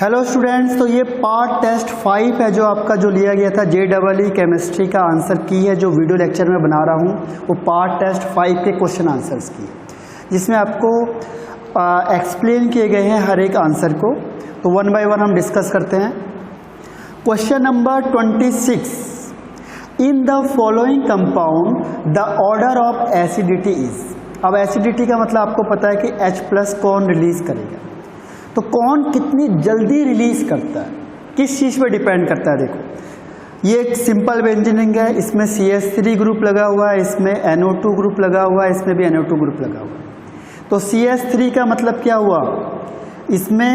Hello students, तो ये part test 5 है जो आपका जो लिया गया था JEE केमिस्ट्री का आंसर की है, जो वीडियो लेक्चर में बना रहा हूँ वो पार्ट टेस्ट 5 के क्वेश्चन आंसर्स की है, जिसमें आपको एक्सप्लेन किए गए हैं हर एक आंसर को। तो वन बाय वन हम डिस्कस करते हैं। Question number 26, in the following compound the order of acidity is. अब एसिडिटी का मतलब आपको पता है कि H+ कौन रिलीज करेगा, तो कौन कितनी जल्दी रिलीज करता है, किस चीज़ पे डिपेंड करता है। देखो ये एक सिंपल बेंजीनिंग है, इसमें CH3 ग्रुप लगा हुआ है, इसमें NO2 ग्रुप लगा हुआ है, इसमें भी NO2 ग्रुप लगा हुआ है। तो CH3 का मतलब क्या हुआ, इसमें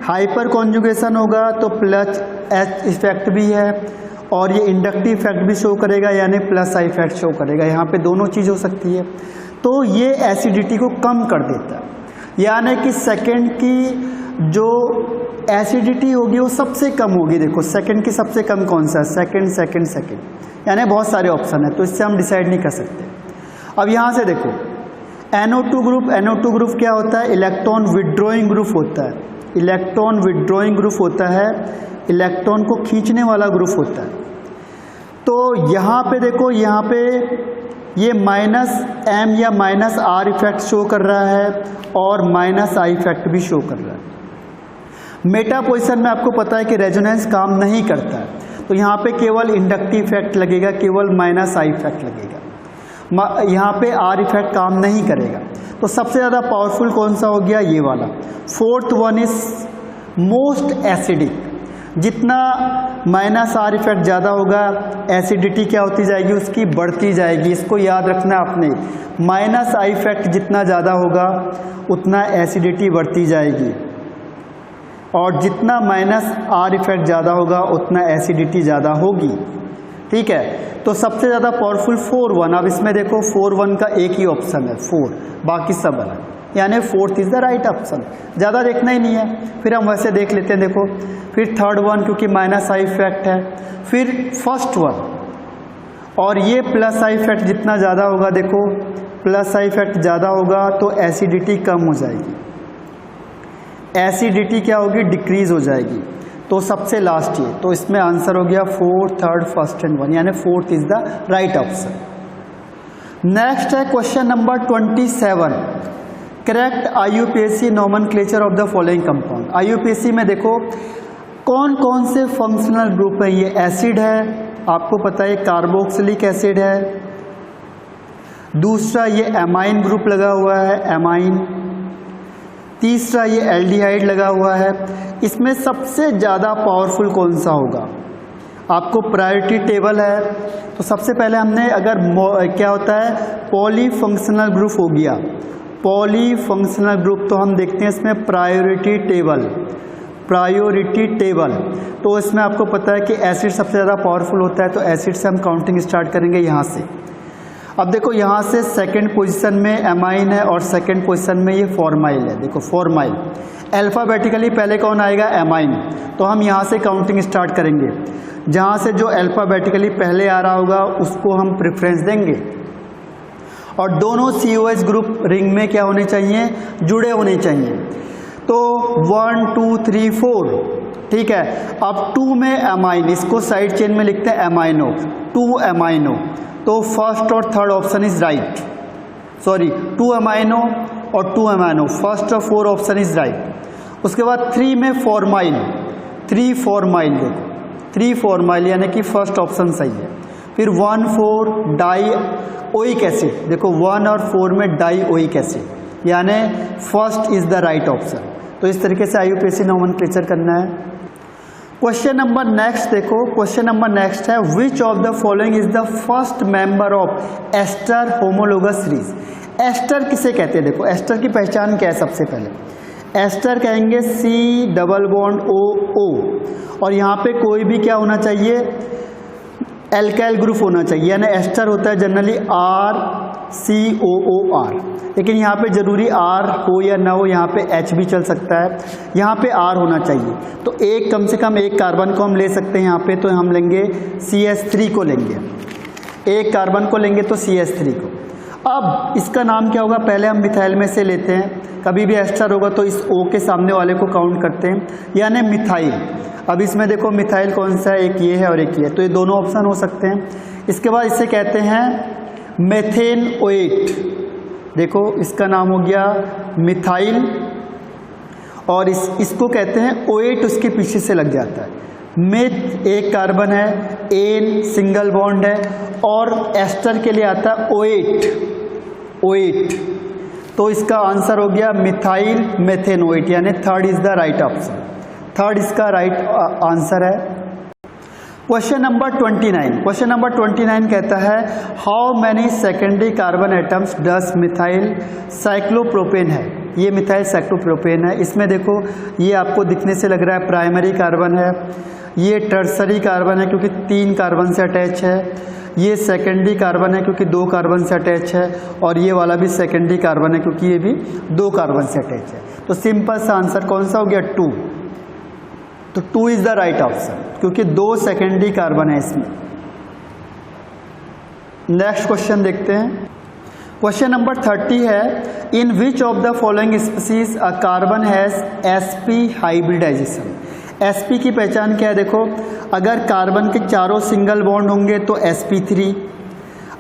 हाइपर कॉन्जुगेशन होगा तो प्लस H इफेक्ट भी है और ये इंडक्टिव इफेक्ट भी शो करेगा, यानी प्लस I इफेक्ट शो करेगा। यहाँ पे दोनों चीज़ हो सकती है, तो ये एसिडिटी को कम कर देता है, यानी कि सेकंड की जो एसिडिटी होगी वो सबसे कम होगी। देखो सेकंड की सबसे कम कौन सा है, सेकंड, यानी बहुत सारे ऑप्शन है, तो इससे हम डिसाइड नहीं कर सकते। अब यहाँ से देखो NO2 ग्रुप क्या होता है, इलेक्ट्रॉन विड्रॉइंग ग्रुप होता है। इलेक्ट्रॉन विड्रॉइंग ग्रुप होता है, इलेक्ट्रॉन को खींचने वाला ग्रुप होता है। तो यहाँ पे देखो, यहाँ पे ये -M या -R इफेक्ट शो कर रहा है और -I इफेक्ट भी शो कर रहा है। मेटा पोजिशन में आपको पता है कि रेजोनेंस काम नहीं करता है, तो यहाँ पे केवल इंडक्टिव इफेक्ट लगेगा, केवल -I इफेक्ट लगेगा, यहाँ पे R इफेक्ट काम नहीं करेगा। तो सबसे ज़्यादा पावरफुल कौन सा हो गया, ये वाला। Fourth one is most acidic. जितना -R इफेक्ट ज़्यादा होगा, एसिडिटी क्या होती जाएगी, उसकी बढ़ती जाएगी। इसको याद रखना आपने, -I इफेक्ट जितना ज़्यादा होगा उतना एसिडिटी बढ़ती जाएगी, और जितना -R इफेक्ट ज़्यादा होगा उतना एसिडिटी ज़्यादा होगी। ठीक है, तो सबसे ज़्यादा पावरफुल 4-1। अब इसमें देखो 4-1 का एक ही ऑप्शन है 4, बाकी सब अलग, यानी 4th is the right option. ज़्यादा देखना ही नहीं है, फिर हम वैसे देख लेते हैं। देखो फिर 3rd वन, क्योंकि -I इफेक्ट है, फिर 1st वन, और ये +I इफेक्ट जितना ज़्यादा होगा, देखो +I इफेक्ट ज़्यादा होगा तो एसिडिटी कम हो जाएगी, एसिडिटी क्या होगी, डिक्रीज हो जाएगी। तो सबसे लास्ट ये, तो इसमें आंसर हो गया 4th, 3rd, 1st एंड 1, यानी 4th is the right option. Next है question number 27, correct IUPAC nomenclature of the following compound. IUPAC में देखो कौन कौन से फंक्शनल ग्रुप है। ये एसिड है, आपको पता है कार्बोक्सिलिक एसिड है। दूसरा ये एमाइन ग्रुप लगा हुआ है, एमाइन। तीसरा ये एल्डिहाइड लगा हुआ है। इसमें सबसे ज़्यादा पावरफुल कौन सा होगा, आपको प्रायोरिटी टेबल है, तो सबसे पहले हमने अगर क्या होता है पॉलीफंक्शनल ग्रुप हो गया, पॉलीफंक्शनल ग्रुप, तो हम देखते हैं इसमें प्रायोरिटी टेबल। तो इसमें आपको पता है कि एसिड सबसे ज़्यादा पावरफुल होता है, तो एसिड से हम काउंटिंग स्टार्ट करेंगे यहाँ से। अब देखो यहाँ से सेकंड पोजीशन में एमाइन है और सेकंड पोजीशन में ये फॉर्माइल है। देखो फॉर्माइल, अल्फ़ाबेटिकली पहले कौन आएगा, एमाइन, तो हम यहाँ से काउंटिंग स्टार्ट करेंगे। जहाँ से जो अल्फ़ाबेटिकली पहले आ रहा होगा उसको हम प्रेफरेंस देंगे, और दोनों COH ग्रुप रिंग में क्या होने चाहिए, जुड़े होने चाहिए। तो 1 2 3 4, ठीक है। अब 2 में एमाइन, इसको साइड चेन में लिखते हैं एमाइनो, 2 एमाइनो, तो फर्स्ट और third option is right, sorry 2 amino और 2 एमाइनो, फर्स्ट और 4 ऑप्शन इज राइट। उसके बाद 3 में फॉर्माइल, 3 फॉर्माइल, देखो 3 फॉर्माइल, यानी कि फर्स्ट ऑप्शन सही है। फिर 1 4 डाई ओइक एसिड, देखो 1 और 4 में डाई ओइक एसिड, यानी first is the right option. तो इस तरीके से IUPAC नोमेनक्लेचर करना है। क्वेश्चन नंबर नेक्स्ट देखो, क्वेश्चन नंबर नेक्स्ट है which of the following is the first member of ester homologous series. Ester किसे कहते हैं, देखो एस्टर की पहचान क्या है। सबसे पहले एस्टर कहेंगे C+O, और यहाँ पे कोई भी क्या होना चाहिए, एल्काइल ग्रुप होना चाहिए, यानी एस्टर होता है जनरली RCOOR, लेकिन यहाँ पे जरूरी R हो या ना हो, यहाँ पे H भी चल सकता है, यहाँ पे R होना चाहिए। तो एक कम से कम एक कार्बन को हम ले सकते हैं यहाँ पे, तो हम लेंगे CH3 को लेंगे, एक कार्बन को लेंगे तो CH3 को। अब इसका नाम क्या होगा, पहले हम मिथाइल में से लेते हैं, कभी भी एस्टर होगा तो इस O के सामने वाले को काउंट करते हैं, यानी मिथाइल। अब इसमें देखो मिथाइल कौन सा है, एक ये है और एक ये, तो ये दोनों ऑप्शन हो सकते हैं। इसके बाद इसे कहते हैं मेथेन ओएट, देखो इसका नाम हो गया मिथाइल, और इसको कहते हैं ओएट, उसके पीछे से लग जाता है। मेथ एक कार्बन है, एन सिंगल बॉन्ड है, और एस्टर के लिए आता है ओएट, तो इसका आंसर हो गया मिथाइल मेथेनोएट, यानी third is the right option, third इसका राइट आंसर है। क्वेश्चन नंबर 29, क्वेश्चन नंबर 29 कहता है how many secondary carbon atoms does methyl cyclopropane है, ये मिथाइल साइक्लोप्रोपेन है। इसमें देखो ये आपको दिखने से लग रहा है प्राइमरी कार्बन है, ये टर्सरी कार्बन है क्योंकि 3 कार्बन से अटैच है, ये सेकेंडरी कार्बन है क्योंकि 2 कार्बन से अटैच है, और ये वाला भी सेकेंडरी कार्बन है क्योंकि ये भी 2 कार्बन से अटैच है। तो सिंपल सा आंसर कौन सा हो गया, 2, तो 2 इज द राइट ऑप्शन क्योंकि 2 सेकेंडरी कार्बन है इसमें। नेक्स्ट क्वेश्चन देखते हैं, क्वेश्चन नंबर 30 है in which of the following species a carbon has sp hybridization. sp की पहचान क्या है, देखो अगर कार्बन के चारों सिंगल बॉन्ड होंगे तो sp3,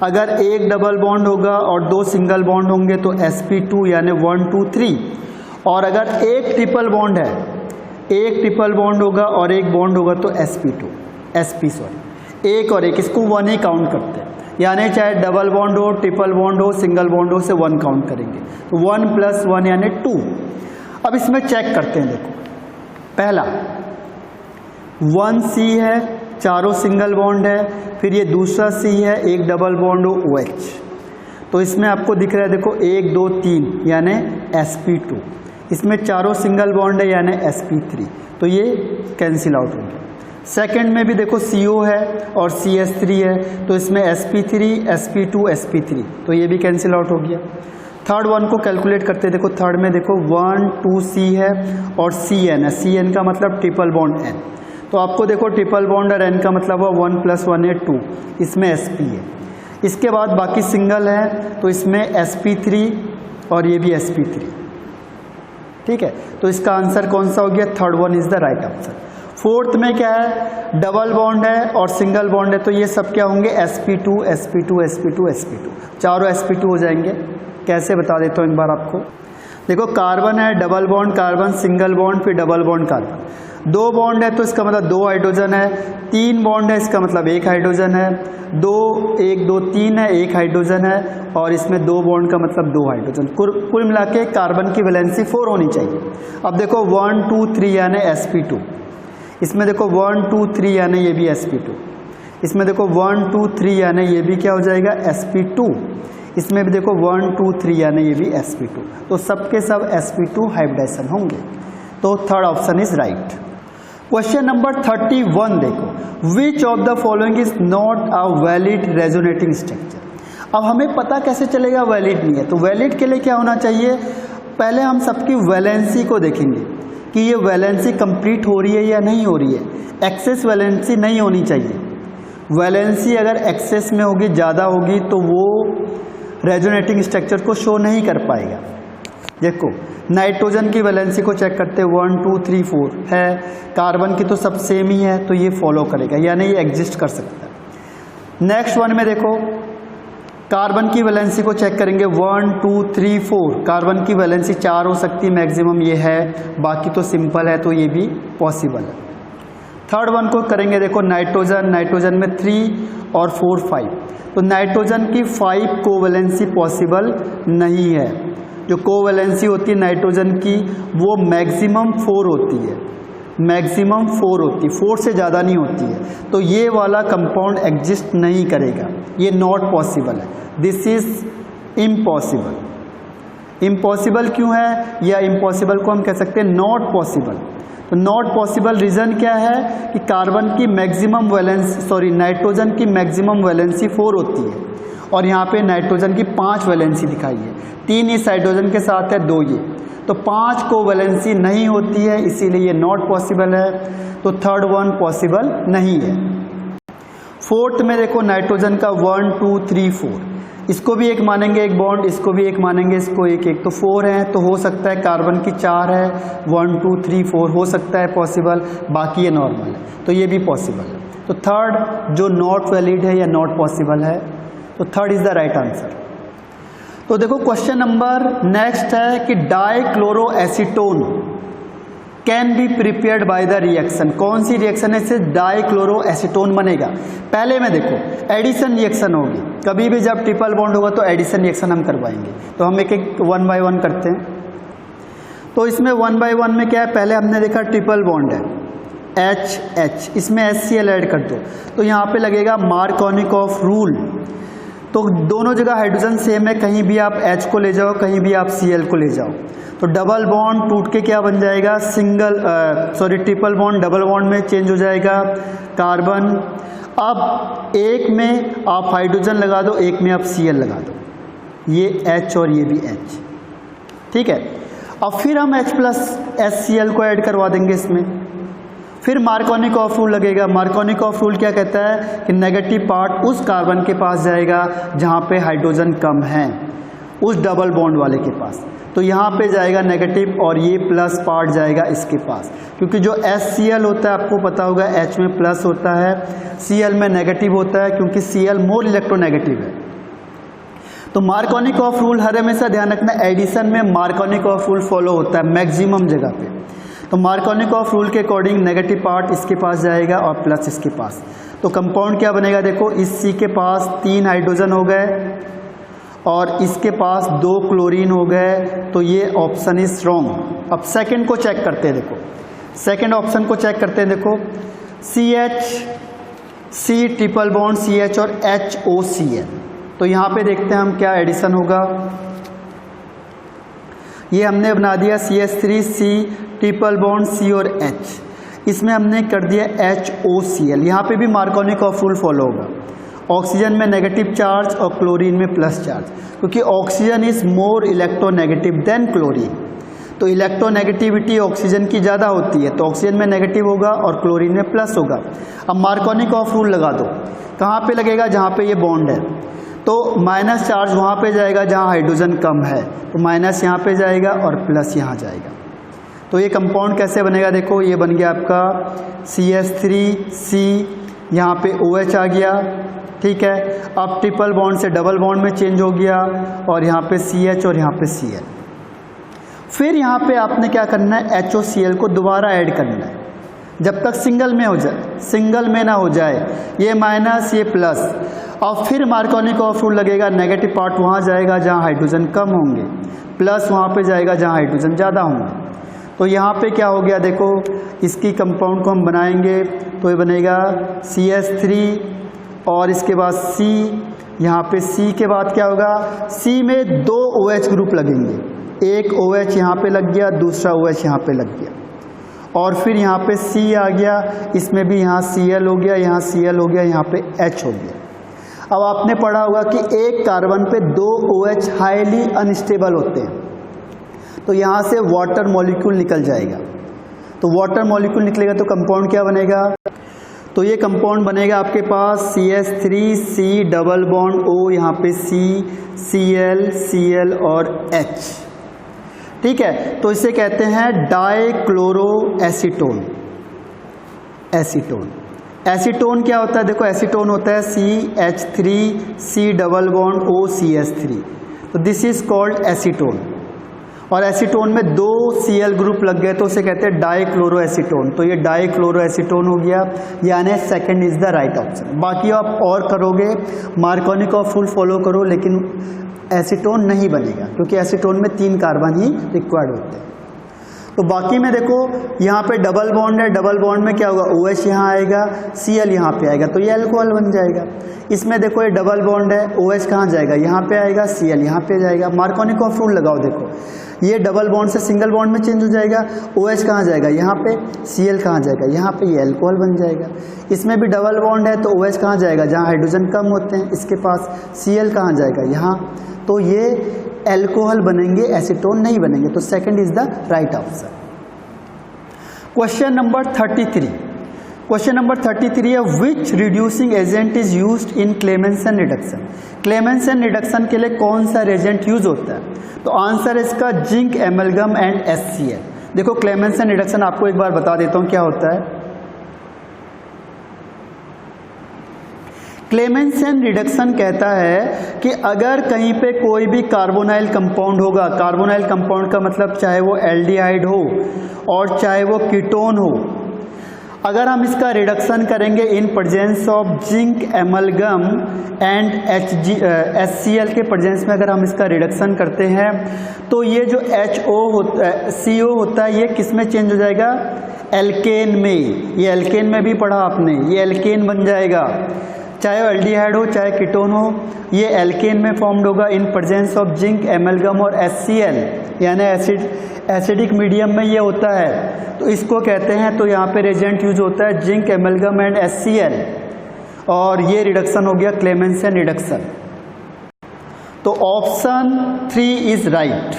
अगर एक डबल बॉन्ड होगा और 2 सिंगल बॉन्ड होंगे तो sp2 यानी 1 2 3, और अगर एक ट्रिपल बॉन्ड है, एक ट्रिपल बॉन्ड होगा और एक बॉन्ड होगा तो sp, एक और एक, इसको 1 ही काउंट करते हैं, यानी चाहे डबल बॉन्ड हो, ट्रिपल बॉन्ड हो, सिंगल बॉन्ड हो, से 1 काउंट करेंगे, तो 1 + 1 यानी 2। अब इसमें चेक करते हैं, देखो पहला 1C है, चारों सिंगल बॉन्ड है, फिर ये दूसरा C है, एक डबल बॉन्ड हो OH, तो इसमें आपको दिख रहा है देखो 1 2 3 यानी sp2, इसमें चारों सिंगल बॉन्ड है यानी sp3, तो ये कैंसिल आउट हो गया। सेकंड में भी देखो CO है और CS3 है, तो इसमें sp3 sp2 sp3, तो ये भी कैंसिल आउट हो गया। थर्ड वन को कैलकुलेट करते हैं, देखो थर्ड में देखो 1 2C है और CN है, CN का मतलब ट्रिपल बॉन्ड N, तो आपको देखो ट्रिपल बॉन्ड और N का मतलब हुआ 1 + 1 है 2, इसमें sp है। इसके बाद बाकी सिंगल है तो इसमें sp3 और ये भी sp3, ठीक है, तो इसका आंसर कौन सा हो गया, third one is the right answer. Fourth में क्या है, डबल बॉन्ड है और सिंगल बॉन्ड है, तो ये सब क्या होंगे sp2 sp2 sp2 sp2, चारों sp2 हो जाएंगे। कैसे बता देता हूँ एक बार आपको, देखो कार्बन है, double bond carbon, single bond, फिर डबल बॉन्ड कार्बन, 2 बॉन्ड है तो इसका मतलब 2 हाइड्रोजन है, 3 बॉन्ड है इसका मतलब 1 हाइड्रोजन है, 2 1 2 3 है 1 हाइड्रोजन है, और इसमें 2 बॉन्ड का मतलब 2 हाइड्रोजन, कुल मिला के कार्बन की वैलेंसी 4 होनी चाहिए। अब देखो 1 2 3 यानी sp2, इसमें देखो 1 2 3 यानी ये भी sp2, इसमें देखो 1 2 3 यानी ये भी क्या हो जाएगा sp2, इसमें भी देखो 1 2 3 यानी ये भी sp2, तो सबके सब sp2 हाइब्रिडाइजेशन होंगे, तो third option is right. Question number 31 देखो विच of the following is not a valid resonating structure. अब हमें पता कैसे चलेगा वैलिड नहीं है, तो वैलिड के लिए क्या होना चाहिए, पहले हम सबकी वैलेंसी को देखेंगे कि ये वैलेंसी कंप्लीट हो रही है या नहीं हो रही है। एक्सेस वैलेंसी नहीं होनी चाहिए, वैलेंसी अगर एक्सेस में होगी, ज़्यादा होगी, तो वो रेजोनेटिंग स्ट्रक्चर को शो नहीं कर पाएगा। देखो नाइट्रोजन की वैलेंसी को चेक करते 1 2 3 4 है, कार्बन की तो सब सेम ही है, तो ये फॉलो करेगा यानी ये एग्जिस्ट कर सकता है। नेक्स्ट वन में देखो कार्बन की वैलेंसी को चेक करेंगे 1 2 3 4, कार्बन की वैलेंसी 4 हो सकती है मैक्सिमम, ये है, बाकी तो सिंपल है, तो ये भी पॉसिबल है। थर्ड वन को करेंगे देखो नाइट्रोजन, नाइट्रोजन में 3 और 4 5, तो नाइट्रोजन की 5 कोवैलेंसी पॉसिबल नहीं है। जो कोवैलेंसी होती है नाइट्रोजन की वो मैक्सिमम 4 होती है, मैक्सिमम 4 होती है, 4 से ज़्यादा नहीं होती है, तो ये वाला कंपाउंड एग्जिस्ट नहीं करेगा, ये नॉट पॉसिबल है, दिस इज इम्पॉसिबल। इम्पॉसिबल क्यों है, या इम्पॉसिबल को हम कह सकते हैं नॉट पॉसिबल। तो नॉट पॉसिबल रीज़न क्या है कि कार्बन की मैक्सिमम वैलेंसी नाइट्रोजन की मैक्सिमम वैलेंसी 4 होती है, और यहाँ पे नाइट्रोजन की 5 वैलेंसी दिखाई है, 3 इस हाइड्रोजन के साथ है, 2 ये, तो 5 को वैलेंसी नहीं होती है, इसीलिए ये नॉट पॉसिबल है, तो थर्ड वन पॉसिबल नहीं है। फोर्थ में देखो नाइट्रोजन का 1 2 3 4, इसको भी एक मानेंगे एक बॉन्ड, इसको भी एक मानेंगे, इसको एक एक, तो 4 है। तो हो सकता है कार्बन की 4 है, 1 2 3 4 हो सकता है पॉसिबल, बाकी ये नॉर्मल है, तो ये भी पॉसिबल है। तो थर्ड जो नॉट वैलिड है या नॉट पॉसिबल है, तो third is the right answer. तो देखो क्वेश्चन नंबर नेक्स्ट है कि dichloroacetone can be prepared by the reaction. कौन सी रिएक्शन है से डाइक्लोरोएसीटोन बनेगा? पहले में देखो एडिशन रिएक्शन होगी, कभी भी जब ट्रिपल बॉन्ड होगा तो एडिशन रिएक्शन हम करवाएंगे। तो हम एक एक 1 बाय 1 करते हैं। तो इसमें 1 बाय 1 में क्या है, पहले हमने देखा ट्रिपल बॉन्ड है H, इसमें HCl ऐड कर दो, तो यहाँ पे लगेगा मार्कोनिकॉफ रूल। तो दोनों जगह हाइड्रोजन सेम है, कहीं भी आप H को ले जाओ, कहीं भी आप Cl को ले जाओ, तो डबल बॉन्ड टूट के क्या बन जाएगा, ट्रिपल बॉन्ड डबल बॉन्ड में चेंज हो जाएगा कार्बन। अब एक में आप हाइड्रोजन लगा दो, एक में आप Cl लगा दो, ये H और ये भी H, ठीक है। अब फिर हम H प्लस HCl को ऐड करवा देंगे इसमें, फिर मार्कोनिकॉफ रूल लगेगा। मार्कोनिकॉफ रूल क्या कहता है कि नेगेटिव पार्ट उस कार्बन के पास जाएगा जहाँ पे हाइड्रोजन कम है, उस डबल बॉन्ड वाले के पास, तो यहाँ पे जाएगा नेगेटिव और ये प्लस पार्ट जाएगा इसके पास, क्योंकि जो HCl होता है आपको पता होगा H में प्लस होता है, Cl में नेगेटिव होता है, क्योंकि Cl मोर इलेक्ट्रोनेगेटिव है। तो मार्कोनिकॉफ रूल हर हमेशा ध्यान रखना, एडिशन में मार्कोनिकॉफ रूल फॉलो होता है मैक्सिमम जगह पे। तो मार्कोनिकॉफ रूल के अकॉर्डिंग नेगेटिव पार्ट इसके पास जाएगा और प्लस इसके पास, तो कंपाउंड क्या बनेगा, देखो इस C के पास 3 हाइड्रोजन हो गए और इसके पास 2 क्लोरीन हो गए, तो ये ऑप्शन इज रॉन्ग। अब सेकंड को चेक करते हैं, देखो सेकंड ऑप्शन को चेक करते हैं, देखो CH, C triple bond CH और HOCl। तो यहाँ पे देखते हैं हम क्या एडिशन होगा। ये हमने बना दिया CH3C ट्रिपल बॉन्ड C और H, इसमें हमने कर दिया HOCl। यहाँ पे भी मार्कोनिकॉफ रूल फॉलो होगा, ऑक्सीजन में नेगेटिव चार्ज और क्लोरीन में प्लस चार्ज, क्योंकि oxygen is more electronegative than chlorine, तो इलेक्ट्रोनेगेटिविटी ऑक्सीजन की ज़्यादा होती है, तो ऑक्सीजन में नेगेटिव होगा और क्लोरीन में प्लस होगा। अब मार्कोनिकॉफ रूल लगा दो, कहाँ पे लगेगा, जहाँ पे ये बॉन्ड है, तो माइनस चार्ज वहाँ पे जाएगा जहाँ हाइड्रोजन कम है, तो माइनस यहाँ पे जाएगा और प्लस यहाँ जाएगा। तो ये कंपाउंड कैसे बनेगा, देखो ये बन गया आपका CH3C, यहाँ पे OH आ गया, ठीक है। अब ट्रिपल बॉन्ड से डबल बॉन्ड में चेंज हो गया और यहाँ पे CH और यहाँ पे Cl। फिर यहाँ पे आपने क्या करना है, HOCl को दोबारा ऐड करना है, जब तक सिंगल में हो जाए, सिंगल में ना हो जाए, ये माइनस ये प्लस। और फिर मार्कोनिकॉफ रूल लगेगा, नेगेटिव पार्ट वहाँ जाएगा जहाँ हाइड्रोजन कम होंगे, प्लस वहाँ पे जाएगा जहाँ हाइड्रोजन ज़्यादा होंगे। तो यहाँ पे क्या हो गया, देखो इसकी कंपाउंड को हम बनाएंगे तो ये बनेगा CH3 और इसके बाद C, यहाँ पे C के बाद क्या होगा, C में 2 OH ग्रुप लगेंगे, एक OH यहाँ पे लग गया, दूसरा OH यहाँ पे लग गया, और फिर यहाँ पे C आ गया, इसमें भी यहाँ Cl हो गया, यहाँ Cl हो गया, यहाँ पे H हो गया। अब आपने पढ़ा होगा कि एक कार्बन पे 2 OH हाईली अनस्टेबल होते हैं, तो यहाँ से वाटर मॉलिक्यूल निकल जाएगा, तो वाटर मॉलिक्यूल निकलेगा तो कंपाउंड क्या बनेगा, तो ये कंपाउंड बनेगा आपके पास CH3C डबल बॉन्ड O, यहाँ पे C, Cl, Cl और H, ठीक है। तो इसे कहते हैं डाइक्लोरोएसीटोन। एसीटोन, एसीटोन क्या होता है, देखो एसीटोन होता है CH3C double bond O CH3, तो दिस इज कॉल्ड एसीटोन। और एसीटोन में 2 Cl ग्रुप लग गए तो उसे कहते हैं डाइक्लोरोएसीटोन, तो ये डाइक्लोरोएसीटोन हो गया, यानी second is the right option. बाकी आप और करोगे, मार्कोनिकॉफ रूल फॉलो करो, लेकिन एसीटोन नहीं बनेगा, क्योंकि एसीटोन में 3 कार्बन ही रिक्वायर्ड होते हैं। तो बाकी में देखो यहाँ पे डबल बॉन्ड है, डबल बॉन्ड में क्या होगा, OH यहाँ आएगा, Cl यहाँ पे आएगा, तो ये अल्कोहल बन जाएगा। इसमें देखो ये डबल बॉन्ड है, OH कहाँ जाएगा, यहाँ पे आएगा, Cl यहाँ पे जाएगा। मार्कोनिकॉफ रूल लगाओ, देखो ये डबल बॉन्ड से सिंगल बॉन्ड में चेंज हो जाएगा, OH कहाँ जाएगा, यहाँ पे, Cl कहाँ जाएगा, यहाँ पे, ये अल्कोहल बन जाएगा। इसमें भी डबल बॉन्ड है तो OH कहाँ जाएगा, जहाँ हाइड्रोजन कम होते हैं, इसके पास Cl कहाँ जाएगा, यहाँ, तो ये एल्कोहल बनेंगे, एसीटोन नहीं बनेंगे, तो second is the right answer. Question number 33। Question number 33 है which reducing agent is used in Clemmensen reduction. Clemmensen reduction के लिए कौन सा एजेंट यूज होता है? तो आंसर है इसका जिंक एमलगम एंड HCl। देखो क्लेमेंसन रिडक्शन आपको एक बार बता देता हूं क्या होता है। क्लेमेंसन रिडक्शन कहता है कि अगर कहीं पे कोई भी कार्बोनाइल कंपाउंड होगा, कार्बोनाइल कंपाउंड का मतलब चाहे वो एल्डिहाइड हो और चाहे वो कीटोन हो, अगर हम इसका रिडक्शन करेंगे in presence of zinc amalgam and HCl के प्रेजेंस में अगर हम इसका रिडक्शन करते हैं तो ये जो CO होता है ये किस में चेंज हो जाएगा? एल्केन में। ये एल्केन में भी पढ़ा आपने, ये एल्केन बन जाएगा, चाहे एल्डिहाइड हो चाहे कीटोन हो, ये एल्केन में फॉर्म्ड होगा in presence of zinc amalgam और HCl, यानी एसिडिक मीडियम में ये होता है, तो इसको कहते हैं। तो यहाँ पे रिएजेंट यूज होता है जिंक एमलगम एंड HCl, और ये रिडक्शन हो गया क्लेमेंसन रिडक्शन। तो option 3 is right.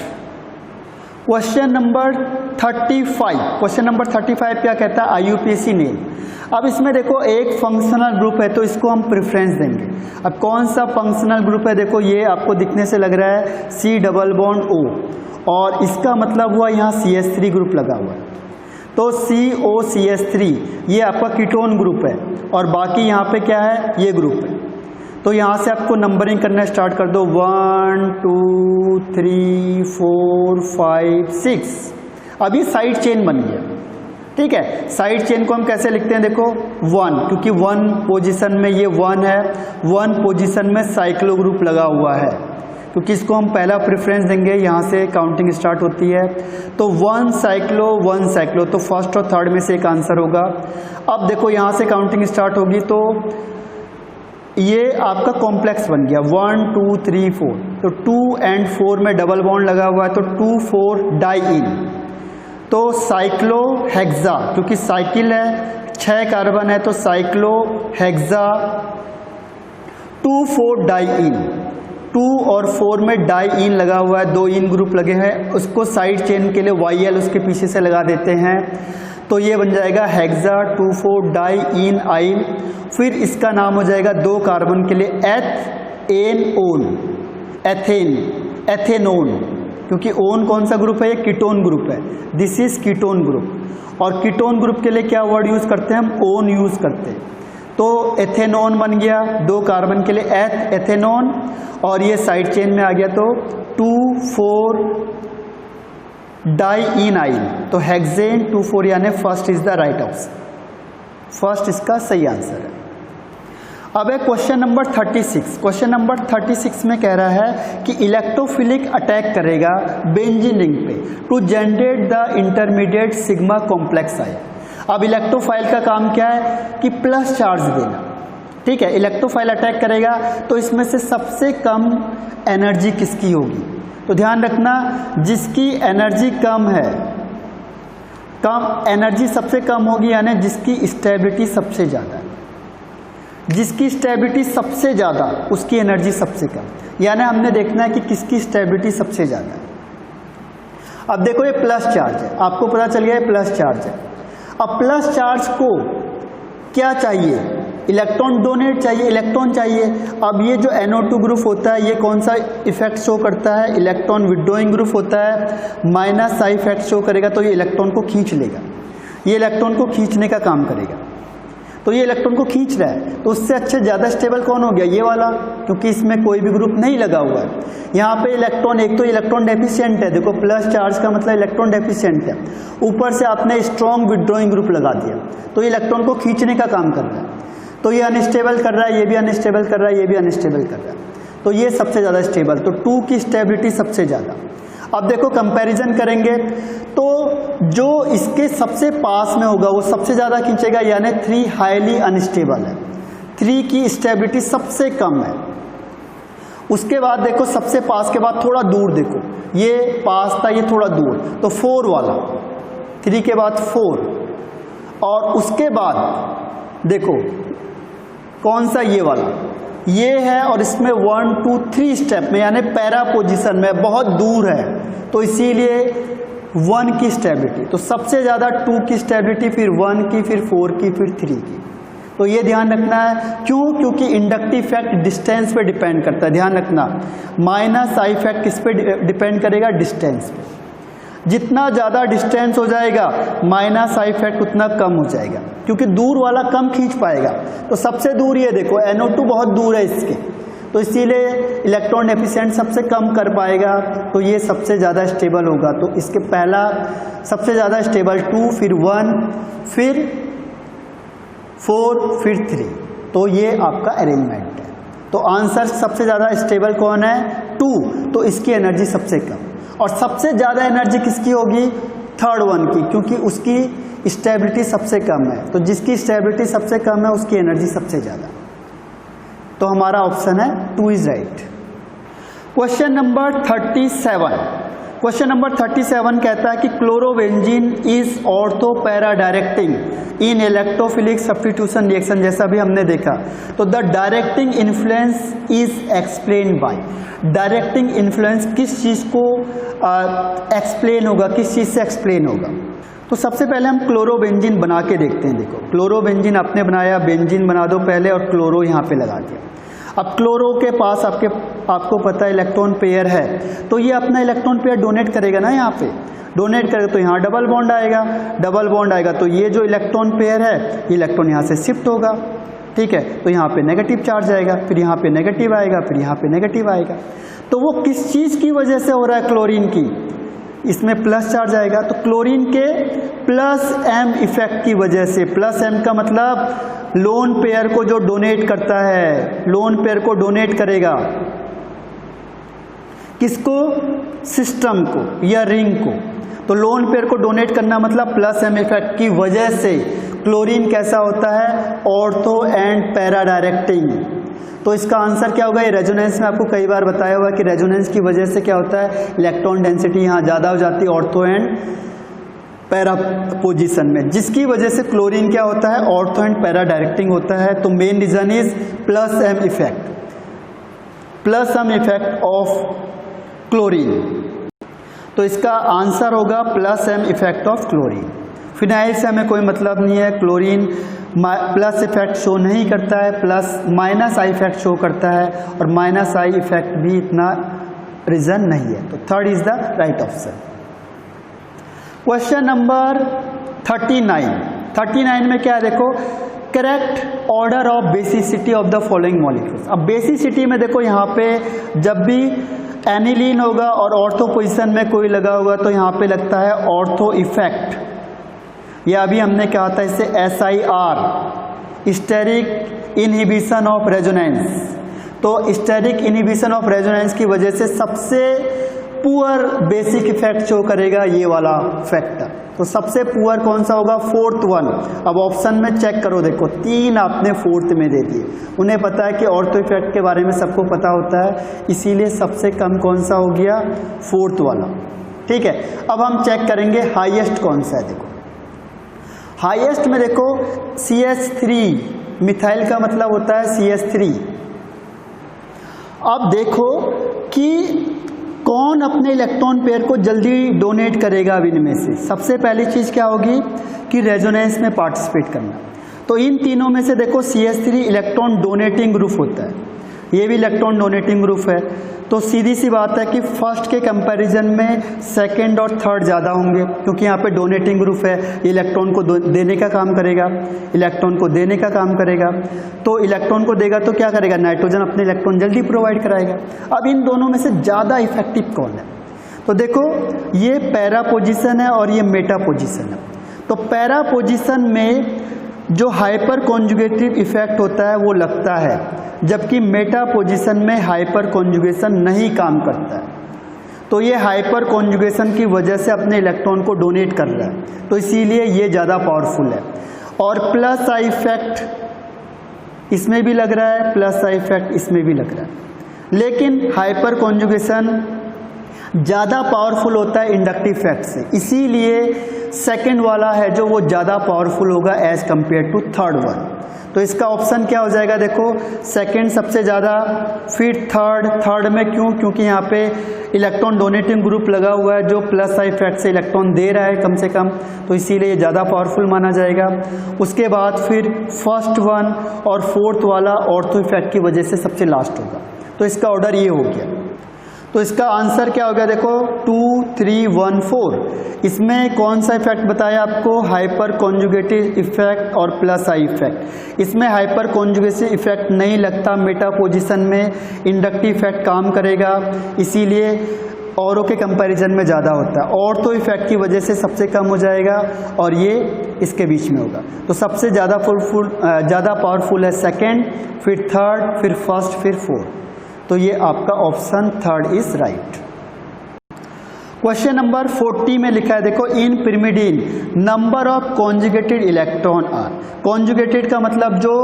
Question number 35, question number 35 क्या कहता है? IUPAC name. अब इसमें देखो एक फंक्शनल ग्रुप है तो इसको हम प्रेफरेंस देंगे। अब कौन सा फंक्शनल ग्रुप है? देखो ये आपको दिखने से लग रहा है C डबल बॉन्ड O, और इसका मतलब हुआ यहाँ CH3 ग्रुप लगा हुआ है, तो COCH3 ये आपका कीटोन ग्रुप है, और बाकी यहाँ पे क्या है? ये ग्रुप है। तो यहाँ से आपको नंबरिंग करना स्टार्ट कर दो, 1 2 3 4 5 6। अभी साइड चेन बन गया, ठीक है। साइड चेन को हम कैसे लिखते हैं? देखो 1, क्योंकि 1 पोजीशन में ये 1 है, 1 पोजीशन में साइक्लो ग्रुप लगा हुआ है, क्योंकि इसको हम पहला प्रेफरेंस देंगे, यहाँ से काउंटिंग स्टार्ट होती है। तो 1 साइक्लो, तो फर्स्ट और थर्ड में से एक आंसर होगा। अब देखो यहाँ से काउंटिंग स्टार्ट होगी तो ये आपका कॉम्प्लेक्स बन गया 1 2 3 4, तो 2 and 4 में डबल बॉन्ड लगा हुआ है, तो 2 4 डाइइन, तो साइक्लोहेक्सा, क्योंकि साइकिल है 6 कार्बन है तो साइक्लोहेक्सा 2 4 डाइइन, 2 और 4 में डाइइन लगा हुआ है, 2 इन ग्रुप लगे हैं, उसको साइड चेन के लिए YL उसके पीछे से लगा देते हैं, तो ये बन जाएगा हेक्सा 2 4 डाइइन आइन। फिर इसका नाम हो जाएगा 2 कार्बन के लिए एथेनोन, क्योंकि ओन कौन सा ग्रुप है? ये कीटोन ग्रुप है, दिस इज कीटोन ग्रुप। और कीटोन ग्रुप के लिए क्या वर्ड यूज करते हैं हम? ओन यूज करते हैं, तो एथेनोन बन गया 2 कार्बन के लिए एथेनोन, और ये साइड चेन में आ गया तो 2 4 डाइइन आइन, तो हेक्सेन 2 4, यानी first is the right option, first इसका सही आंसर है। अब है क्वेश्चन नंबर 36। क्वेश्चन नंबर 36 में कह रहा है कि इलेक्ट्रोफिलिक अटैक करेगा बेंजीन रिंग पे to generate the intermediate sigma complex आई। अब इलेक्ट्रोफाइल का काम क्या है? कि प्लस चार्ज देना, ठीक है। इलेक्ट्रोफाइल अटैक करेगा तो इसमें से सबसे कम एनर्जी किसकी होगी? तो ध्यान रखना, जिसकी एनर्जी कम है, कम एनर्जी सबसे कम होगी, यानी जिसकी स्टेबिलिटी सबसे ज़्यादा है, जिसकी स्टेबिलिटी सबसे ज़्यादा उसकी एनर्जी सबसे कम, यानी हमने देखना है कि किसकी स्टेबिलिटी सबसे ज़्यादा है। अब देखो ये प्लस चार्ज है, आपको पता चल गया ये प्लस चार्ज है। अब प्लस चार्ज को क्या चाहिए? इलेक्ट्रॉन डोनेट चाहिए, इलेक्ट्रॉन चाहिए। अब ये जो NO2 ग्रुप होता है ये कौन सा इफेक्ट शो करता है? इलेक्ट्रॉन विड्रॉइंग ग्रुप होता है, माइनस साइन इफेक्ट शो करेगा, तो ये इलेक्ट्रॉन को खींच लेगा, ये इलेक्ट्रॉन को खींचने का काम करेगा, तो ये इलेक्ट्रॉन को खींच रहा है। तो उससे अच्छे ज़्यादा स्टेबल कौन हो गया? ये वाला, क्योंकि इसमें कोई भी ग्रुप नहीं लगा हुआ है। यहाँ पे इलेक्ट्रॉन, एक तो इलेक्ट्रॉन डेफिशिएंट है, देखो प्लस चार्ज का मतलब इलेक्ट्रॉन डेफिशिएंट है, ऊपर से आपने स्ट्रॉन्ग विड्रॉइंग ग्रुप लगा दिया, तो ये इलेक्ट्रॉन को खींचने का काम कर रहा है, तो ये अनस्टेबल कर रहा है, ये भी अनस्टेबल कर रहा है, ये भी अनस्टेबल कर रहा है, तो ये सबसे ज़्यादा स्टेबल, तो 2 की स्टेबिलिटी सबसे ज़्यादा। अब देखो कंपैरिजन करेंगे तो जो इसके सबसे पास में होगा वो सबसे ज़्यादा खींचेगा, यानी 3 हाईली अनस्टेबल है, 3 की स्टेबिलिटी सबसे कम है। उसके बाद देखो सबसे पास के बाद थोड़ा दूर, देखो ये पास था, ये थोड़ा दूर, तो 4 वाला, 3 के बाद 4, और उसके बाद देखो कौन सा? ये वाला, ये है, और इसमें 1 2 3 स्टेप में, यानी पैरा पोजीशन में बहुत दूर है, तो इसीलिए 1 की स्टेबिलिटी, तो सबसे ज़्यादा 2 की स्टेबिलिटी, फिर 1 की, फिर 4 की, फिर 3 की। तो ये ध्यान रखना है, क्यों? क्योंकि इंडक्टिव इफेक्ट डिस्टेंस पे डिपेंड करता है। ध्यान रखना, माइनस आई इफेक्ट किस पे डिपेंड करेगा? डिस्टेंस पे। जितना ज़्यादा डिस्टेंस हो जाएगा माइनस आई इफेक्ट उतना कम हो जाएगा, क्योंकि दूर वाला कम खींच पाएगा। तो सबसे दूर ये देखो NO2 बहुत दूर है इसके, तो इसीलिए इलेक्ट्रॉन एफिशिएंट सबसे कम कर पाएगा, तो ये सबसे ज़्यादा स्टेबल होगा। तो इसके पहला सबसे ज़्यादा स्टेबल 2, फिर 1, फिर 4, फिर 3। तो ये आपका अरेंजमेंट है। तो आंसर सबसे ज़्यादा स्टेबल कौन है? 2। तो इसकी एनर्जी सबसे कम। और सबसे ज़्यादा एनर्जी किसकी होगी? थर्ड वन की, क्योंकि उसकी स्टेबिलिटी सबसे कम है। तो जिसकी स्टेबिलिटी सबसे कम है उसकी एनर्जी सबसे ज़्यादा। तो हमारा ऑप्शन है 2 is right. Question number 37। Question number 37 कहता है कि chlorobenzene is ortho para directing in electrophilic substitution reaction, जैसा भी हमने देखा। तो the directing influence is explain by. Directing influence किस चीज़ को एक्सप्लेन होगा, किस चीज़ से एक्सप्लेन होगा? तो सबसे पहले हम क्लोरोबेंजीन बना के देखते हैं। देखो क्लोरोबेंजीन आपने बनाया, बेंजीन बना दो पहले और क्लोरो यहाँ पे लगा दिया। अब क्लोरो के पास आपको पता है इलेक्ट्रॉन पेयर है, तो ये अपना इलेक्ट्रॉन पेयर डोनेट करेगा ना, यहाँ पे डोनेट करेगा तो यहाँ डबल बॉन्ड आएगा। डबल बॉन्ड आएगा तो ये जो इलेक्ट्रॉन पेयर है, ये इलेक्ट्रॉन यहाँ से शिफ्ट होगा, ठीक है। तो यहाँ पे नेगेटिव चार्ज आएगा, फिर यहाँ पे नेगेटिव आएगा, फिर यहाँ पे नेगेटिव आएगा। तो वो किस चीज़ की वजह से हो रहा है? क्लोरीन की। इसमें प्लस चार्ज आएगा, तो क्लोरीन के प्लस M इफेक्ट की वजह से। प्लस M का मतलब लोन पेयर को जो डोनेट करता है, लोन पेयर को डोनेट करेगा किसको? सिस्टम को या रिंग को। तो लोन पेयर को डोनेट करना मतलब प्लस M इफेक्ट की वजह से क्लोरीन कैसा होता है? Ortho and para directing. तो इसका आंसर क्या होगा? ये रेजोनेंस में आपको कई बार बताया हुआ कि रेजोनेंस की वजह से क्या होता है? इलेक्ट्रॉन डेंसिटी यहाँ ज़्यादा हो जाती है ऑर्थो एंड पैरा पोजीशन में, जिसकी वजह से क्लोरीन क्या होता है? ऑर्थो एंड पैरा डायरेक्टिंग होता है। तो main reason is plus M effect, plus M effect of chlorine. तो इसका आंसर होगा plus M effect of chlorine. Phenyl से हमें कोई मतलब नहीं है, क्लोरीन प्लस इफेक्ट शो नहीं करता है, plus minus I effect show करता है, और माइनस आई इफेक्ट भी इतना रीजन नहीं है। तो third is the right option. Question number 39 में क्या है? देखो, correct order of basicity of the following molecules. अब बेसिसिटी में देखो, यहाँ पे जब भी एनिलीन होगा और ऑर्थो पोजीशन में कोई लगा होगा तो यहाँ पे लगता है ऑर्थो इफेक्ट, या अभी हमने कहा था इससे SIR, steric inhibition of resonance. तो स्टेरिक इनहिबिशन ऑफ रेजोनेंस की वजह से सबसे पुअर बेसिक इफेक्ट शो करेगा ये वाला फैक्टर। तो सबसे पुअर कौन सा होगा? Fourth one. अब ऑप्शन में चेक करो, देखो 3 आपने फोर्थ में दे दिए। उन्हें पता है कि ऑर्थो इफेक्ट के बारे में सबको पता होता है, इसीलिए सबसे कम कौन सा हो गया? फोर्थ वाला, ठीक है। अब हम चेक करेंगे हाईएस्ट कौन सा है। देखो हाईएस्ट में देखो CH3, मिथाइल का मतलब होता है CH3। अब देखो कि कौन अपने इलेक्ट्रॉन पेयर को जल्दी डोनेट करेगा अब इनमें से। सबसे पहली चीज़ क्या होगी कि रेजोनेंस में पार्टिसिपेट करना। तो इन तीनों में से देखो CH3 इलेक्ट्रॉन डोनेटिंग ग्रुप होता है, ये भी इलेक्ट्रॉन डोनेटिंग ग्रुप है। तो सीधी सी बात है कि फर्स्ट के कंपैरिजन में सेकंड और थर्ड ज़्यादा होंगे, क्योंकि यहाँ पे डोनेटिंग ग्रुप है, इलेक्ट्रॉन को देने का काम करेगा, इलेक्ट्रॉन को देने का काम करेगा। तो इलेक्ट्रॉन को देगा तो क्या करेगा? नाइट्रोजन अपने इलेक्ट्रॉन जल्दी प्रोवाइड कराएगा। अब इन दोनों में से ज़्यादा इफेक्टिव कौन है? तो देखो ये पैरा पोजिशन है और ये मेटा पोजिशन है। तो पैरा पोजिशन में जो हाइपर कॉन्जुगेटिव इफेक्ट होता है वो लगता है, जबकि मेटा पोजीशन में हाइपर कॉन्जुगेशन नहीं काम करता है। तो ये हाइपर कॉन्जुगेशन की वजह से अपने इलेक्ट्रॉन को डोनेट कर रहा है, तो इसीलिए ये ज़्यादा पावरफुल है। और प्लस आई इफेक्ट इसमें भी लग रहा है, प्लस आई इफेक्ट इसमें भी लग रहा है, लेकिन हाइपर कॉन्जुगेशन ज़्यादा पावरफुल होता है इंडक्टिव इफेक्ट से, इसीलिए सेकंड वाला है जो वो ज़्यादा पावरफुल होगा as compared to third one. तो इसका ऑप्शन क्या हो जाएगा, देखो सेकंड सबसे ज़्यादा, फिर थर्ड में क्यों, क्योंकि यहाँ पे इलेक्ट्रॉन डोनेटिंग ग्रुप लगा हुआ है जो प्लस आई इफेक्ट से इलेक्ट्रॉन दे रहा है कम से कम, तो इसीलिए ये ज़्यादा पावरफुल माना जाएगा। उसके बाद फिर फर्स्ट वन और फोर्थ वाला ऑर्थो इफेक्ट की वजह से सबसे लास्ट होगा। तो इसका ऑर्डर ये हो गया। तो इसका आंसर क्या हो गया, देखो 2, 3, 1, 4। इसमें कौन सा इफेक्ट बताया आपको, हाइपर कॉन्जुगेटिव इफेक्ट और प्लस आई इफेक्ट। इसमें हाइपर कॉन्जुगेटिव इफेक्ट नहीं लगता, मेटा पोजीशन में इंडक्टिव इफेक्ट काम करेगा, इसीलिए औरों के कंपैरिजन में ज़्यादा होता है। और तो इफेक्ट की वजह से सबसे कम हो जाएगा और ये इसके बीच में होगा। तो सबसे ज़्यादा पावरफुल है सेकेंड, फिर थर्ड, फिर फर्स्ट, फिर फोर्थ। तो ये आपका option third is right. Question number 40 में लिखा है, देखो in pyrimidine number of conjugated electron are. Conjugated का मतलब जो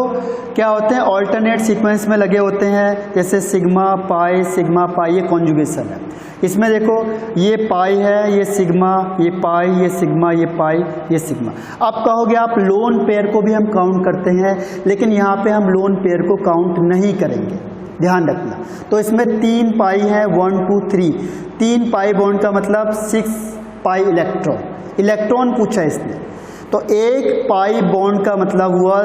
क्या होते हैं, ऑल्टरनेट सीक्वेंस में लगे होते हैं, जैसे सिग्मा पाई, ये कॉन्जुगेशन है। इसमें देखो ये पाई है, ये सिग्मा, ये पाई, ये सिग्मा, ये पाई, ये सिग्मा। अब कहोगे आप लोन पेयर को भी हम काउंट करते हैं, लेकिन यहाँ पे हम लोन पेयर को काउंट नहीं करेंगे, ध्यान रखना। तो इसमें 3 पाई है, 1, 2, 3। 3 पाई बॉन्ड का मतलब 6 पाई इलेक्ट्रॉन पूछा इसने। तो 1 पाई बॉन्ड का मतलब हुआ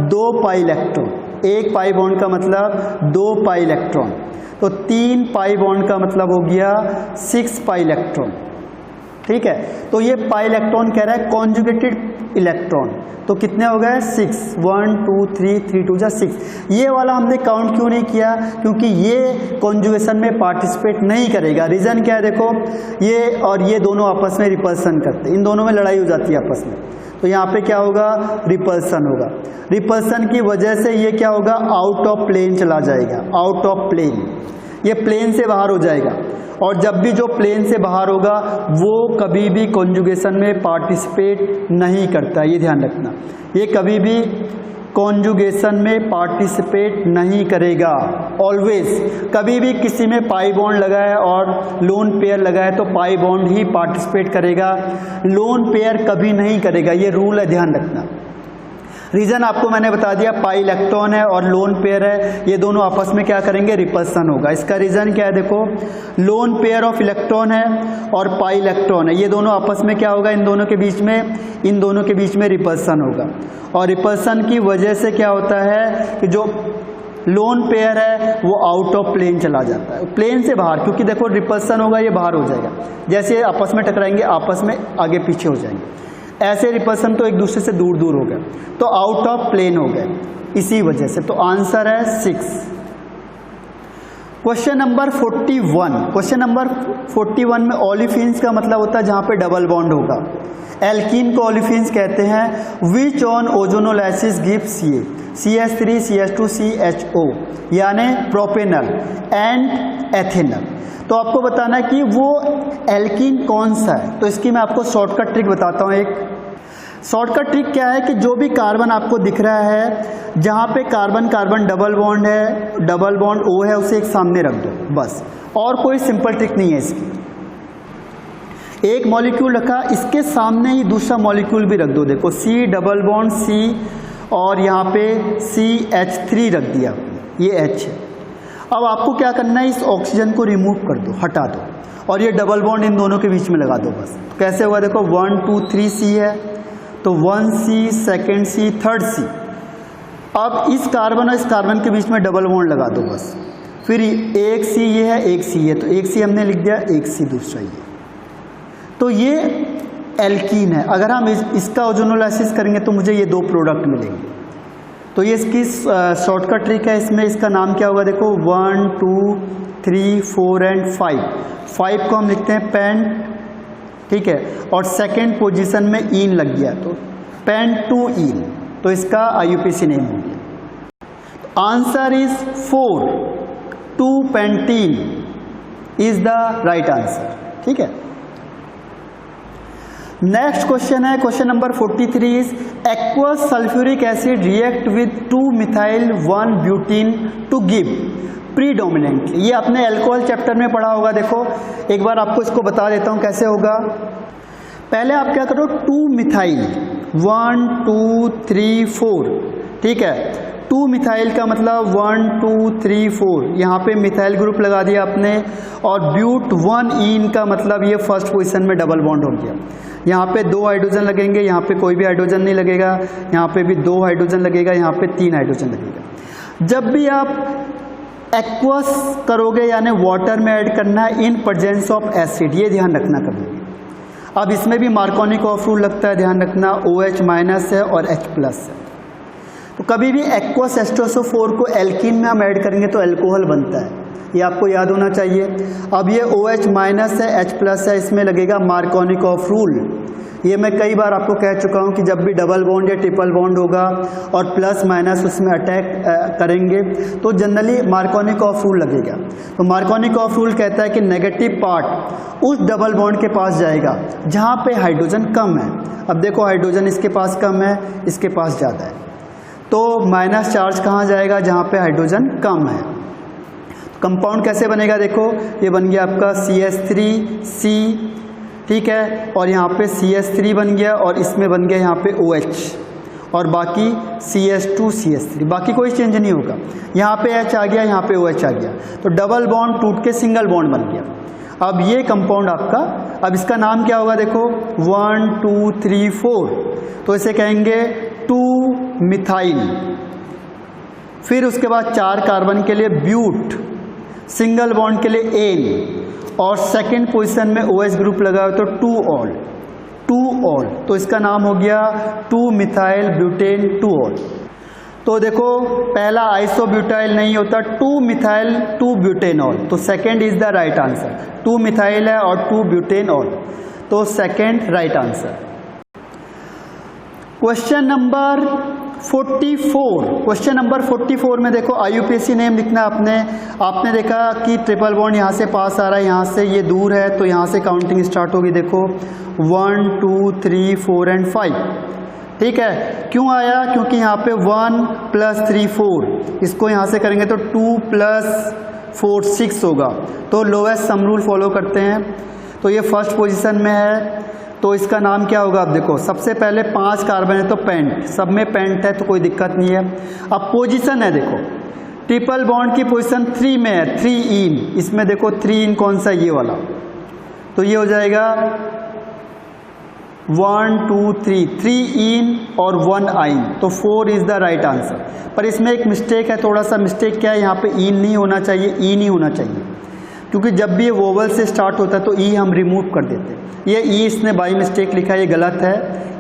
2 पाई इलेक्ट्रॉन। 1 पाई बॉन्ड का मतलब 2 पाई इलेक्ट्रॉन। तो 3 पाई बॉन्ड का मतलब हो गया 6 पाई इलेक्ट्रॉन। ठीक है, तो ये पाई इलेक्ट्रॉन कह रहा है कॉन्जुगेटेड इलेक्ट्रॉन। तो कितने हो गए, 6, 1, 2, 3, 3 2 6। ये वाला हमने काउंट क्यों नहीं किया, क्योंकि ये कॉन्जुगेशन में पार्टिसिपेट नहीं करेगा। रीजन क्या है, देखो ये और ये दोनों आपस में रिपल्सन करते हैं, इन दोनों में लड़ाई हो जाती है आपस में। तो यहाँ पे क्या होगा, रिपल्सन होगा। रिपल्सन की वजह से ये क्या होगा, आउट ऑफ प्लेन चला जाएगा, आउट ऑफ प्लेन, ये प्लेन से बाहर हो जाएगा। और जब भी जो प्लेन से बाहर होगा वो कभी भी कॉन्जुगेशन में पार्टिसिपेट नहीं करता, ये ध्यान रखना। ये कभी भी कॉन्जुगेशन में पार्टिसिपेट नहीं करेगा। ऑलवेज कभी भी किसी में पाई बॉन्ड लगा है और लोन पेयर लगा है तो पाई बॉन्ड ही पार्टिसिपेट करेगा, लोन पेयर कभी नहीं करेगा, ये रूल है, ध्यान रखना। रीजन आपको मैंने बता दिया, पाई इलेक्ट्रॉन है और लोन पेयर है, ये दोनों आपस में क्या करेंगे, रिपल्सन होगा। इसका रीजन क्या है, देखो लोन पेयर ऑफ इलेक्ट्रॉन है और पाई इलेक्ट्रॉन है, ये दोनों आपस में क्या होगा, इन दोनों के बीच में रिपल्सन होगा। और रिपल्सन की वजह से क्या होता है कि जो लोन पेयर है वो आउट ऑफ प्लेन चला जाता है, प्लेन से बाहर, क्योंकि देखो रिपल्सन होगा, ये बाहर हो जाएगा। जैसे आपस में टकराएंगे, आपस में आगे पीछे हो जाएंगे, ऐसे रिपल्सन तो एक दूसरे से दूर दूर हो गए, तो आउट ऑफ प्लेन हो गए इसी वजह से। तो आंसर है 6। Question number 41। क्वेश्चन नंबर 41 में ओलिफिन्स का मतलब होता है जहां पे डबल बॉन्ड होगा। एल्कीन को ओलिफिन्स कहते हैं। Which on ozonolysis gives CH3 CH2 CHO, यानी प्रोपेनल एंड एथेनल। तो आपको बताना है कि वो एल्कीन कौन सा है। तो इसकी मैं आपको शॉर्टकट ट्रिक बताता हूँ। एक शॉर्टकट ट्रिक क्या है कि जो भी कार्बन आपको दिख रहा है, जहाँ पे कार्बन कार्बन डबल बॉन्ड है, डबल बॉन्ड O है, उसे एक सामने रख दो बस, और कोई सिंपल ट्रिक नहीं है इसकी। एक मॉलिक्यूल रखा, इसके सामने ही दूसरा मॉलिक्यूल भी रख दो, देखो C डबल बॉन्ड C और यहाँ पे CH3 रख दिया, ये H है। अब आपको क्या करना है, इस ऑक्सीजन को रिमूव कर दो, हटा दो, और ये डबल बॉन्ड इन दोनों के बीच में लगा दो बस। कैसे होगा, देखो 1 2 3 C है, तो 1C, second C, third C। अब इस कार्बन और इस कार्बन के बीच में डबल बॉन्ड लगा दो बस। फिर एक C ये है, एक C है, तो एक C हमने लिख दिया, एक C दूसरा ये। तो ये एल्कीन है। अगर हम इसका ओजोनोलाइसिस करेंगे तो मुझे ये 2 प्रोडक्ट मिलेंगे। तो ये इसकी शॉर्टकट ट्रिक है। इसमें इसका नाम क्या होगा, देखो 1 2 3 4 एंड 5 को हम लिखते हैं पेंट, ठीक है, और सेकेंड पोजीशन में ईन लग गया तो पेंटूइन, तो इसका IUPAC नेम हो गया। Answer is 4, 2 pentene is the right answer, ठीक है। नेक्स्ट क्वेश्चन है, question number 43 is aqueous sulphuric acid react with 2 methyl 1 butene to give predominantly. ये आपने अल्कोहल चैप्टर में पढ़ा होगा। देखो एक बार आपको इसको बता देता हूँ कैसे होगा। पहले आप क्या करो, 2 मिथाइल 1 2 3 4, ठीक है। 2 मिथाइल का मतलब 1 2 3 4, यहाँ पे मिथाइल ग्रुप लगा दिया आपने। और ब्यूट 1 ईन का मतलब ये फर्स्ट पोजीशन में डबल बॉन्ड हो गया। यहाँ पे 2 हाइड्रोजन लगेंगे, यहाँ पे कोई भी हाइड्रोजन नहीं लगेगा, यहाँ पे भी 2 हाइड्रोजन लगेगा, यहाँ पे 3 हाइड्रोजन लगेगा। जब भी आप एक्वस करोगे यानी वाटर में ऐड करना है इन प्रेजेंस ऑफ एसिड, ये ध्यान रखना कभी। अब इसमें भी मार्कोनी ऑफ रूल लगता है, ध्यान रखना। OH माइनस है और H प्लस है। तो कभी भी एक्वस H2SO4 को एल्कीन में हम ऐड करेंगे तो अल्कोहल बनता है, ये आपको याद होना चाहिए। अब ये OH माइनस है, H प्लस है, इसमें लगेगा मार्कोनी ऑफ रूल। ये मैं कई बार आपको कह चुका हूँ कि जब भी डबल बॉन्ड या ट्रिपल बॉन्ड होगा और प्लस माइनस उसमें अटैक करेंगे तो जनरली मार्कोनी ऑफ रूल लगेगा। तो मार्कोनी ऑफ रूल कहता है कि नेगेटिव पार्ट उस डबल बॉन्ड के पास जाएगा जहाँ पे हाइड्रोजन कम है। अब देखो हाइड्रोजन इसके पास कम है, इसके पास ज़्यादा है, तो माइनस चार्ज कहाँ जाएगा, जहाँ पे हाइड्रोजन कम है। कंपाउंड कैसे बनेगा, देखो ये बन गया आपका CH3C, ठीक है, और यहाँ पे CH3 बन गया और इसमें बन गया यहाँ पे OH और बाकी CH2 CH3, बाकी कोई चेंज नहीं होगा। यहाँ पे H आ गया, यहाँ पे OH आ गया, तो डबल बॉन्ड टूट के सिंगल बॉन्ड बन गया। अब ये कंपाउंड आपका, अब इसका नाम क्या होगा, देखो 1 2 3 4, तो इसे कहेंगे 2 मिथाइल। फिर उसके बाद 4 कार्बन के लिए ब्यूट, सिंगल बॉन्ड के लिए एन, और सेकंड पोजीशन में OH ग्रुप लगा हो तो 2 ऑल, तो इसका नाम हो गया 2 मिथाइल ब्यूटेन 2 ऑल। तो देखो पहला आइसोब्यूटाइल नहीं होता, 2 मिथाइल 2 ब्यूटेनॉल, तो second is the right answer. 2 methyl है और 2 ब्यूटेनॉल, तो second right answer. Question number 44, question number 44 में देखो IUPAC नेम लिखना आपने देखा कि ट्रिपल बॉन्ड यहाँ से पास आ रहा है, यहाँ से ये दूर है, तो यहाँ से काउंटिंग स्टार्ट होगी। देखो 1 2 3 4 एंड 5, ठीक है। क्यों आया, क्योंकि यहाँ पे 1 + 3 4, इसको यहाँ से करेंगे तो 2 + 4 6 होगा, तो लोएस्ट सम रूल फॉलो करते हैं। तो ये फर्स्ट पोजीशन में है, तो इसका नाम क्या होगा। अब देखो सबसे पहले 5 कार्बन है तो पेंट, सब में पेंट है तो कोई दिक्कत नहीं है। अब पोजीशन है, देखो ट्रिपल बॉन्ड की पोजीशन 3 में है, 3 इन, इसमें देखो 3 इन कौन सा, ये वाला, तो ये हो जाएगा 1 2 3 इन और 1 आइन, तो 4 इज द राइट आंसर। पर इसमें एक मिस्टेक है, थोड़ा सा मिस्टेक क्या है, यहाँ पे इन नहीं होना चाहिए, ई नहीं होना चाहिए, क्योंकि जब भी ये वोवल से स्टार्ट होता है तो ई हम रिमूव कर देते हैं। ये ई इसने बाई मिस्टेक लिखा है, ये गलत है,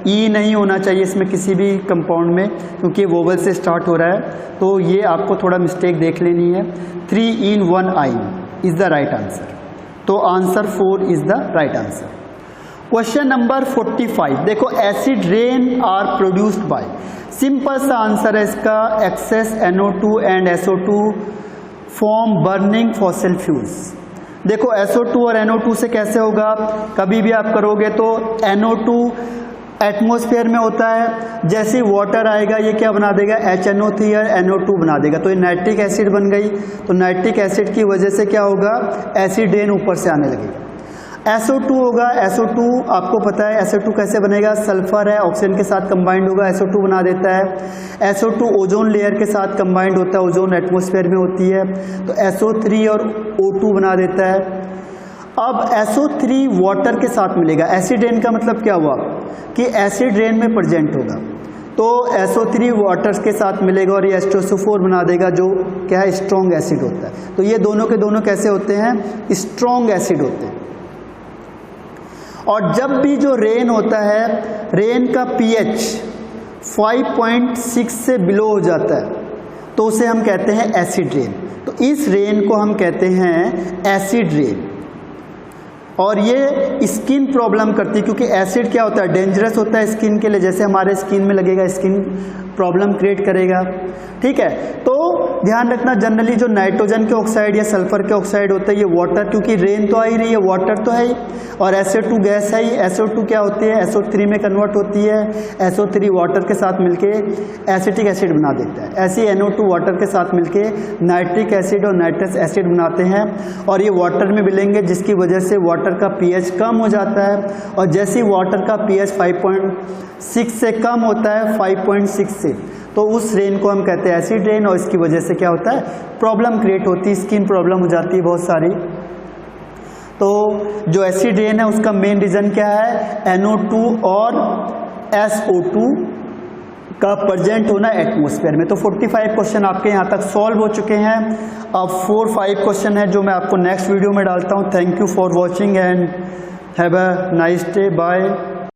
ई नहीं होना चाहिए इसमें किसी भी कंपाउंड में, क्योंकि ये वोवल से स्टार्ट हो रहा है, तो ये आपको थोड़ा मिस्टेक देख लेनी है। 3 ene 1 yne is the right answer, तो answer 4 is the right answer. Question number 45, देखो acid rain are produced by, simple सा आंसर है इसका, excess NO2 and SO2 form burning fossil fuels. देखो SO2 और NO2 से कैसे होगा, कभी भी आप करोगे तो NO2 एटमॉस्फेयर में होता है, जैसे वाटर आएगा ये क्या बना देगा, HNO3 और NO2 बना देगा, तो ये नाइट्रिक एसिड बन गई। तो नाइट्रिक एसिड की वजह से क्या होगा, एसिड रेन ऊपर से आने लगेगा। SO2 होगा, SO2 आपको पता है SO2 कैसे बनेगा, सल्फर है, ऑक्सीजन के साथ कंबाइंड होगा, SO2 बना देता है। SO2 ओजोन लेयर के साथ कंबाइंड होता है, ओजोन एटमॉस्फेयर में होती है, तो SO3 और O2 बना देता है। अब SO3 वाटर के साथ मिलेगा, एसिड रेन का मतलब क्या हुआ कि एसिड रेन में प्रेजेंट होगा, तो SO3 वाटर के साथ मिलेगा और ये H2SO4 बना देगा, जो क्या है स्ट्रॉन्ग एसिड होता है। तो ये दोनों के दोनों कैसे होते हैं, स्ट्रॉन्ग एसिड होते हैं। और जब भी जो रेन होता है, रेन का pH 5.6 से बिलो हो जाता है तो उसे हम कहते हैं एसिड रेन। तो इस रेन को हम कहते हैं एसिड रेन, और ये स्किन प्रॉब्लम करती है, क्योंकि एसिड क्या होता है, डेंजरस होता है स्किन के लिए, जैसे हमारे स्किन में लगेगा स्किन प्रॉब्लम क्रिएट करेगा, ठीक है। तो ध्यान रखना, जनरली जो नाइट्रोजन के ऑक्साइड या सल्फर के ऑक्साइड होता है ये वाटर, क्योंकि रेन तो आ ही रही है, वाटर तो है ही, और SO2 गैस है ही। SO2 क्या होती है, SO3 में कन्वर्ट होती है, SO3 वाटर के साथ मिलके एसिटिक एसिड बना देता है। ऐसे NO2 वाटर के साथ मिलके नाइट्रिक एसिड और नाइट्रस एसिड बनाते हैं, और ये वाटर में मिलेंगे, जिसकी वजह से वाटर का pH कम हो जाता है, और जैसे ही वाटर का pH 5.6 से कम होता है, 5.6 से, तो उस रेन को हम कहते हैं एसिड रेन, और इसकी वजह से क्या होता है, प्रॉब्लम क्रिएट होती है, स्किन प्रॉब्लम हो जाती है बहुत सारी। तो जो एसिड रेन है उसका मेन रीज़न क्या है, NO2 और SO2 का प्रेजेंट होना एटमॉस्फेयर में। तो 45 क्वेश्चन आपके यहाँ तक सॉल्व हो चुके हैं। अब 4-5 क्वेश्चन है जो मैं आपको नेक्स्ट वीडियो में डालता हूँ। Thank you for watching and have a nice day, bye.